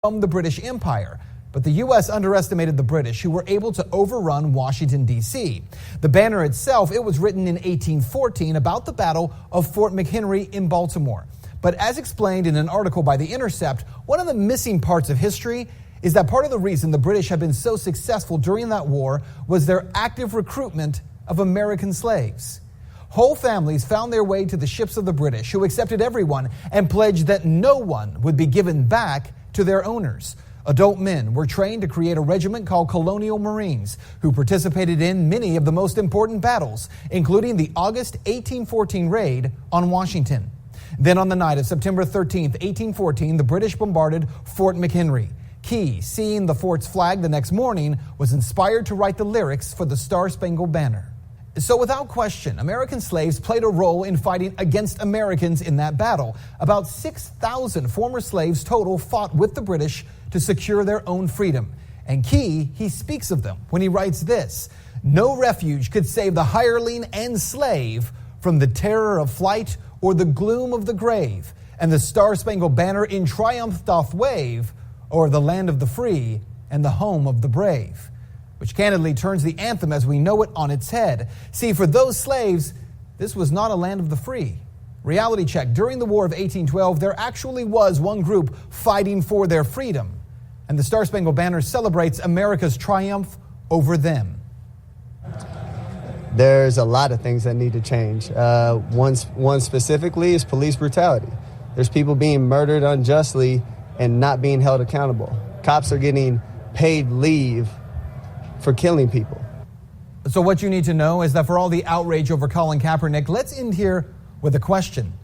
from the British Empire. But the U.S. underestimated the British, who were able to overrun Washington, D.C. The banner itself, it was written in 1814 about the Battle of Fort McHenry in Baltimore. But as explained in an article by The Intercept, one of the missing parts of history is that part of the reason the British had been so successful during that war was their active recruitment of American slaves. Whole families found their way to the ships of the British, who accepted everyone and pledged that no one would be given back to their owners. Adult men were trained to create a regiment called Colonial Marines, who participated in many of the most important battles, including the August 1814 raid on Washington. Then on the night of September 13th, 1814, the British bombarded Fort McHenry. Key, seeing the fort's flag the next morning, was inspired to write the lyrics for the Star-Spangled Banner. So without question, American slaves played a role in fighting against Americans in that battle. About 6,000 former slaves total fought with the British to secure their own freedom. And Key, he speaks of them when he writes this: "No refuge could save the hireling and slave from the terror of flight or the gloom of the grave. And the Star-Spangled Banner in triumph doth wave o'er the land of the free and the home of the brave." Which candidly turns the anthem as we know it on its head. See, for those slaves, this was not a land of the free. Reality check. During the War of 1812, there actually was one group fighting for their freedom. And the Star-Spangled Banner celebrates America's triumph over them. There's a lot of things that need to change. One specifically is police brutality. There's people being murdered unjustly and not being held accountable. Cops are getting paid leave for killing people. So what you need to know is that for all the outrage over Colin Kaepernick, let's end here with a question.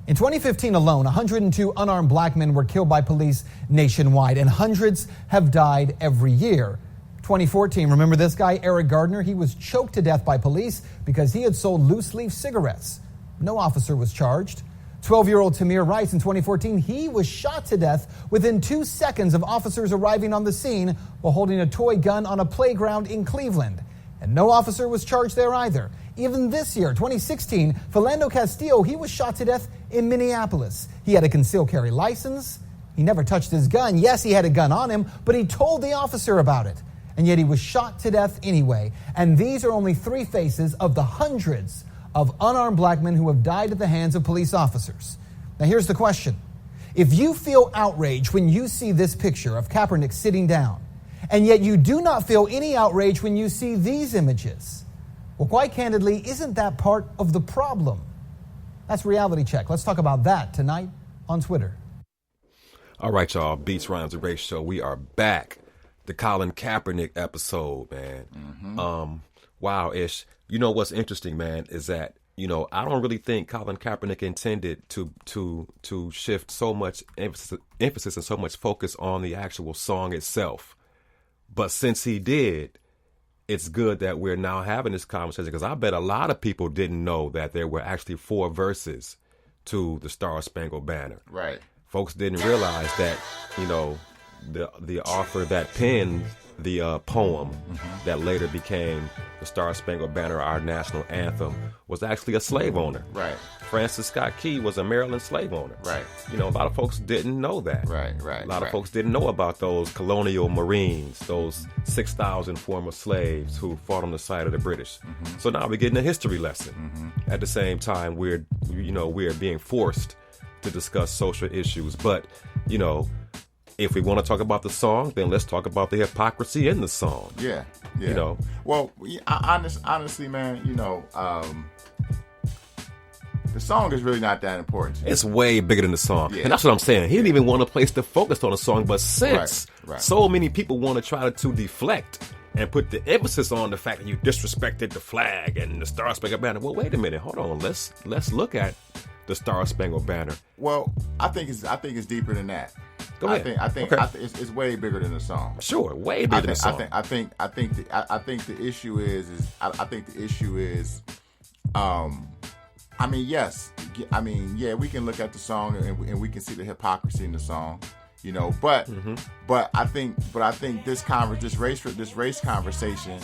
In 2015 alone, 102 unarmed black men were killed by police nationwide, and hundreds have died every year. 2014, remember this guy, Eric Gardner? He was choked to death by police because he had sold loose-leaf cigarettes. No officer was charged. 12-year-old Tamir Rice in 2014, he was shot to death within 2 seconds of officers arriving on the scene while holding a toy gun on a playground in Cleveland. And no officer was charged there either. Even this year, 2016, Philando Castillo, he was shot to death in Minneapolis. He had a concealed carry license. He never touched his gun. Yes, he had a gun on him, but he told the officer about it. And yet he was shot to death anyway. And these are only 3 faces of the hundreds of unarmed black men who have died at the hands of police officers. Now here's the question. If you feel outrage when you see this picture of Kaepernick sitting down, and yet you do not feel any outrage when you see these images, well, quite candidly, isn't that part of the problem? That's Reality Check. Let's talk about that tonight on Twitter. All right, y'all. Beats, Rhymes, and Race Show. We are back. The Colin Kaepernick episode, man. Wow, Ish. You know what's interesting, man, is that, I don't really think Colin Kaepernick intended to shift so much emphasis and so much focus on the actual song itself. But since he did, it's good that we're now having this conversation, because I bet a lot of people didn't know that there were actually 4 verses to the Star-Spangled Banner. Right. Folks didn't realize that, the author that penned the poem that later became the Star-Spangled Banner, our national anthem, was actually a slave owner. Right. Francis Scott Key was a Maryland slave owner. Right. A lot of folks didn't know that. Right. A lot of folks didn't know about those colonial Marines, those 6,000 former slaves who fought on the side of the British. So now we're getting a history lesson. At the same time, we're being forced to discuss social issues. But, if we want to talk about the song, then let's talk about the hypocrisy in the song. Yeah. Well, honestly, man, the song is really not that important to me. It's way bigger than the song. Yeah. And that's what I'm saying. He didn't even want to place the focus on the song, but since so many people want to try to deflect and put the emphasis on the fact that you disrespected the flag and the Star-Spangled Banner, well, wait a minute, hold on. Let's look at the Star-Spangled Banner. Well, I think it's deeper than that. Go ahead. I think it's way bigger than the song. Sure, way bigger than the song. I think the issue is we can look at the song and we can see the hypocrisy in the song, but I think this race conversation,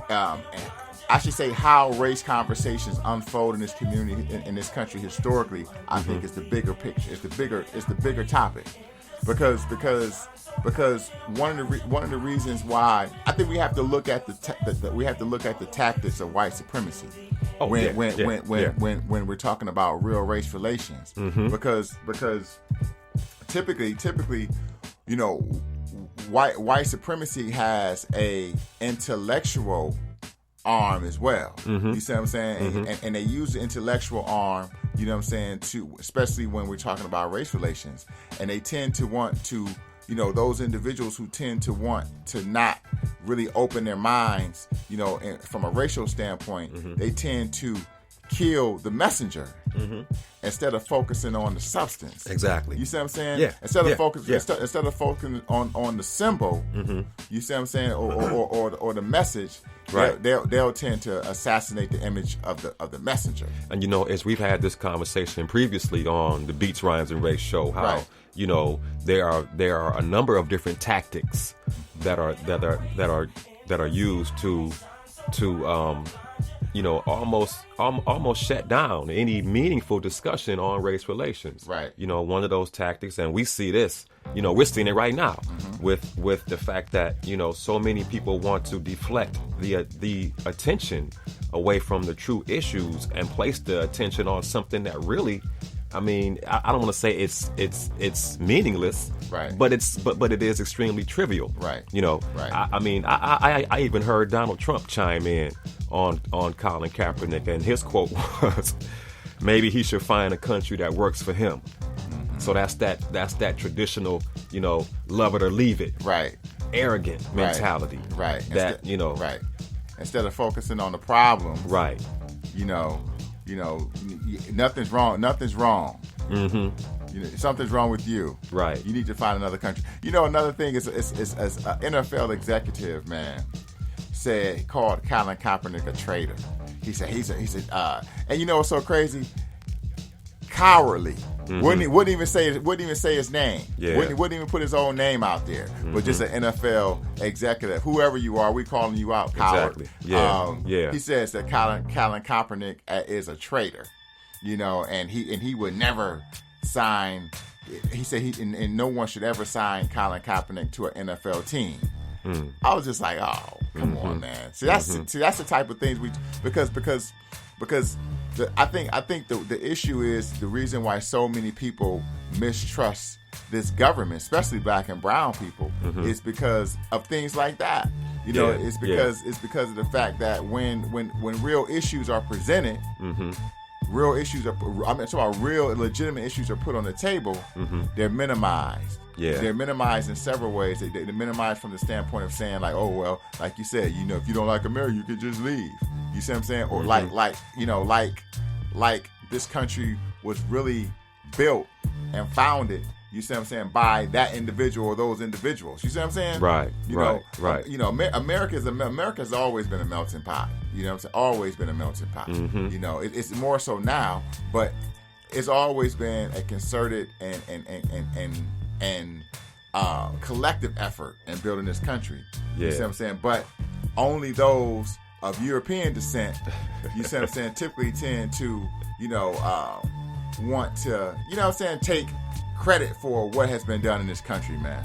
I should say how race conversations unfold in this community, in this country historically, I think is the bigger picture. It's the bigger topic. because one of the reasons why I think we have to look at the tactics of white supremacy when we're talking about real race relations, because typically white supremacy has a intellectual arm as well. You see what I'm saying? And they use the intellectual arm, you know what I'm saying, to, especially when we're talking about race relations. And they tend to want to, those individuals who tend to want to not really open their minds, from a racial standpoint, they tend to kill the messenger instead of focusing on the substance. Exactly. You see what I'm saying? Yeah. Instead of focusing on the symbol, you see what I'm saying, or the message. Right. They'll tend to assassinate the image of the messenger. And as we've had this conversation previously on the Beats, Rhymes, and Race show, how there are a number of different tactics that are used to almost shut down any meaningful discussion on race relations. Right. One of those tactics, and we see this, we're seeing it right now with the fact that, so many people want to deflect the attention away from the true issues and place the attention on something that really, I don't want to say it's meaningless, right? But it is extremely trivial, right? Right. I even heard Donald Trump chime in on Colin Kaepernick, and his quote was, "Maybe he should find a country that works for him." So that's that traditional, love it or leave it, right? Arrogant mentality, right? That right. Instead of focusing on the problem, right? Nothing's wrong. Something's wrong with you. Right. You need to find another country. Another thing is an NFL executive, man, called Colin Kaepernick a traitor. He said, and what's so crazy? Cowardly. Wouldn't even say his name. Yeah. Wouldn't even put his own name out there. But just an NFL executive, whoever you are, we calling you out, coward. Exactly. Yeah. He says that Colin Kaepernick is a traitor, and he would never sign. He said and no one should ever sign Colin Kaepernick to an NFL team. I was just like, oh, come on, man. See, that's the type of things because I think the issue is the reason why so many people mistrust this government, especially black and brown people, is because of things like that. It's because of the fact that when real issues are presented, real issues are, I'm talking about real legitimate issues are put on the table, they're minimized. Yeah. They're minimized in several ways. They're minimized from the standpoint of saying, like, oh, well, like you said, if you don't like America, you can just leave. You see what I'm saying? Or like this country was really built and founded, you see what I'm saying, by that individual or those individuals. You see what I'm saying? Right. Right. America's always been a melting pot. You know what I'm saying? Always been a melting pot. It's more so now, but it's always been a concerted and collective effort in building this country. Yeah. You see what I'm saying? But only those of European descent, you see what I'm saying, typically tend to, want to, take credit for what has been done in this country, man.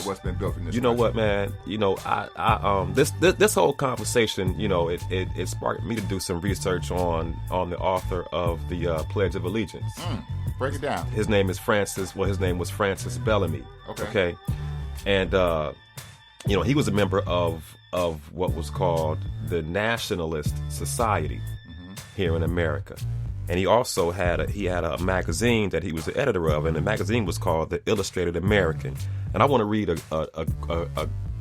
What's been built in this country. What, man? This whole conversation, it sparked me to do some research on the author of the Pledge of Allegiance. Break it down. His name was Francis Bellamy. Okay. And he was a member of what was called the Nationalist Society here in America. And he also had a magazine that he was the editor of, and the magazine was called The Illustrated American. And I want to read a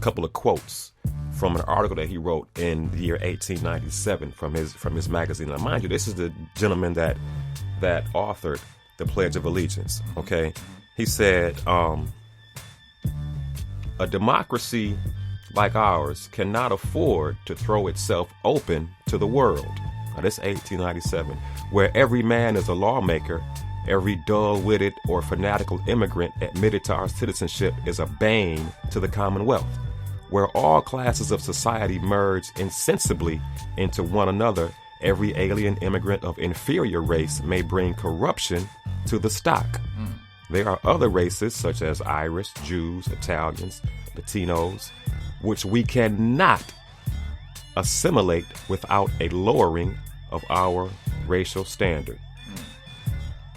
couple of quotes from an article that he wrote in the year 1897 from his magazine. Now, mind you, this is the gentleman that authored the Pledge of Allegiance. Okay, he said, a democracy like ours cannot afford to throw itself open to the world. Now, this is 1897, where every man is a lawmaker, every dull-witted or fanatical immigrant admitted to our citizenship is a bane to the Commonwealth, where all classes of society merge insensibly into one another. Every alien immigrant of inferior race may bring corruption to the stock. there are other races such as Irish, Jews, Italians, Latinos, which we cannot assimilate without a lowering of our racial standard.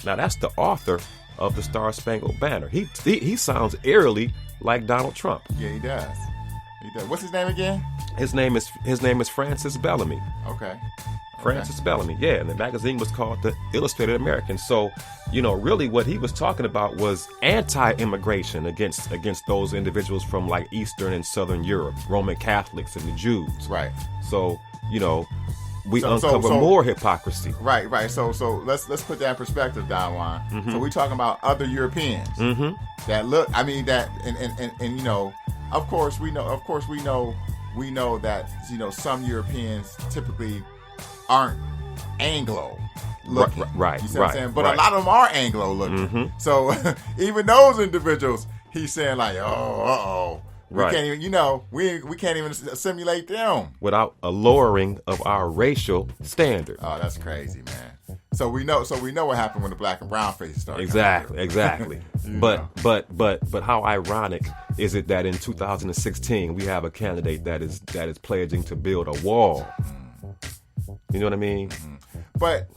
Now, that's the author of the Star Spangled Banner. He sounds eerily like Donald Trump. Yeah, he does. What's his name again? His name is Francis Bellamy. Okay. Francis Bellamy, yeah, and the magazine was called The Illustrated American. So, really what he was talking about was anti-immigration against those individuals from like Eastern and Southern Europe, Roman Catholics and the Jews. Right. So, we uncover more hypocrisy. Right. So let's put that in perspective, Don Juan. Mm-hmm. So we're talking about other Europeans that look. I mean that, and of course we know that some Europeans typically aren't Anglo looking. Right. You see what I'm saying? But a lot of them are Anglo looking. Mm-hmm. So even those individuals, he's saying like, we can't even, we can't even assimilate them without a lowering of our racial standard. Oh, that's crazy, man. So we know what happened when the black and brown faces started. Exactly. But how ironic is it that in 2016 we have a candidate that is pledging to build a wall? You know what I mean? But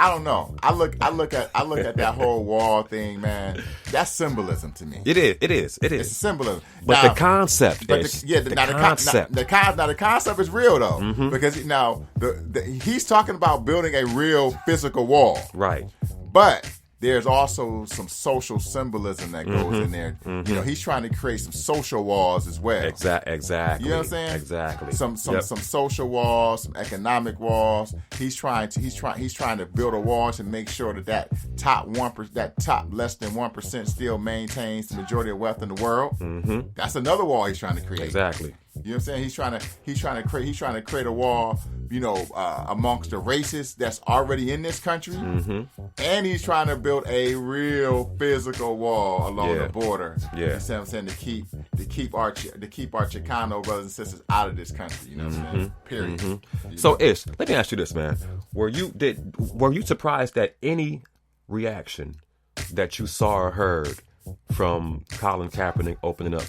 I don't know. I look at that whole wall thing, man. That's symbolism to me. It is. It's symbolism. But now, the concept, the concept is real though, because now he's talking about building a real physical wall, right? But there's also some social symbolism that goes in there. He's trying to create some social walls as well. Exactly. You know what I'm saying? Exactly. Some social walls, some economic walls. He's trying to build a wall to make sure that top less than 1% still maintains the majority of wealth in the world. Mm-hmm. That's another wall he's trying to create. Exactly. You know what I'm saying? He's trying to create a wall, amongst the races that's already in this country, and he's trying to build a real physical wall along the border. Yeah. You know what I'm saying? To keep our Chicano brothers and sisters out of this country. You know what I'm saying? Period. Mm-hmm. So, Ish, let me ask you this, man: Were you surprised at any reaction that you saw or heard from Colin Kaepernick opening up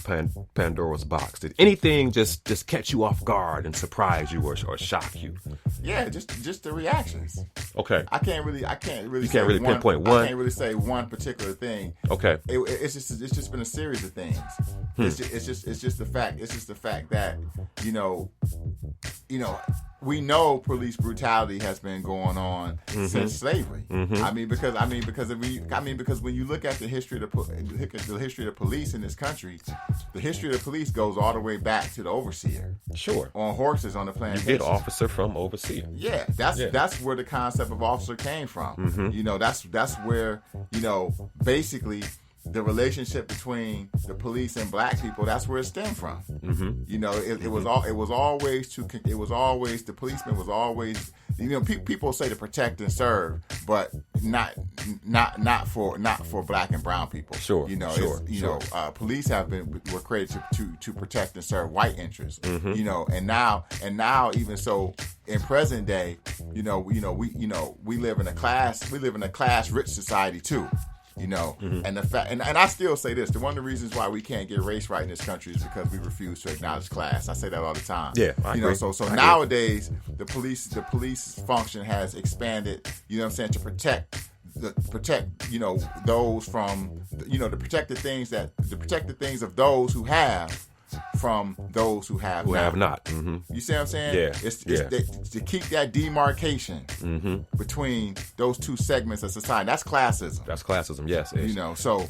Pandora's box? Did anything just catch you off guard and surprise you or shock you? Yeah, just the reactions. Okay. I can't really. You can't really pinpoint one. I can't really say one particular thing. Okay. It's just been a series of things. It's just the fact. It's just the fact that we know police brutality has been going on since slavery. Because when you look at the history of the police in this country, the history of the police goes all the way back to the overseer. Sure. On horses on the plantation. You get officer from overseer. Yeah, that's where the concept of officer came from. That's where basically the relationship between the police and black people, that's where it stemmed from. It was always the policeman was always, people say to protect and serve, but not for black and brown people. Sure. Police were created to protect and serve white interests. And now even so in present day, we live in a class rich society too. And the fact, and I still say this: one of the reasons why we can't get race right in this country is because we refuse to acknowledge class. I say that all the time. Yeah, I agree. So nowadays the police function has expanded. To protect those from to protect the things of those who have from those who have not. You see what I'm saying? Yeah. It's to keep that demarcation between those two segments of society. That's classism. Yes. So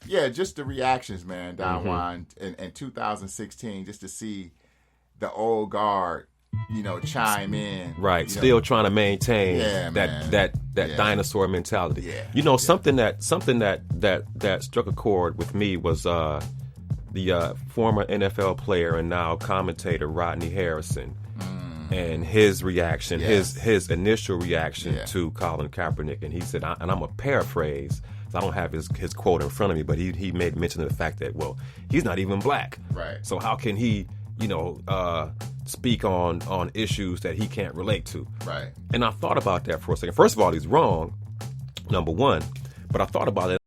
it's just the reactions, man, Don Juan, in 2016, just to see the old guard, chime in. Right. Still trying to maintain that dinosaur mentality. Yeah. Something that struck a chord with me was the former NFL player and now commentator Rodney Harrison. And his reaction, his initial reaction to Colin Kaepernick, and he said, and I'm a paraphrase, I don't have his quote in front of me, but he made mention of the fact that, well, he's not even black, right? So how can he, speak on issues that he can't relate to. Right. And I thought about that for a second. First of all, he's wrong, number one. But I thought about it.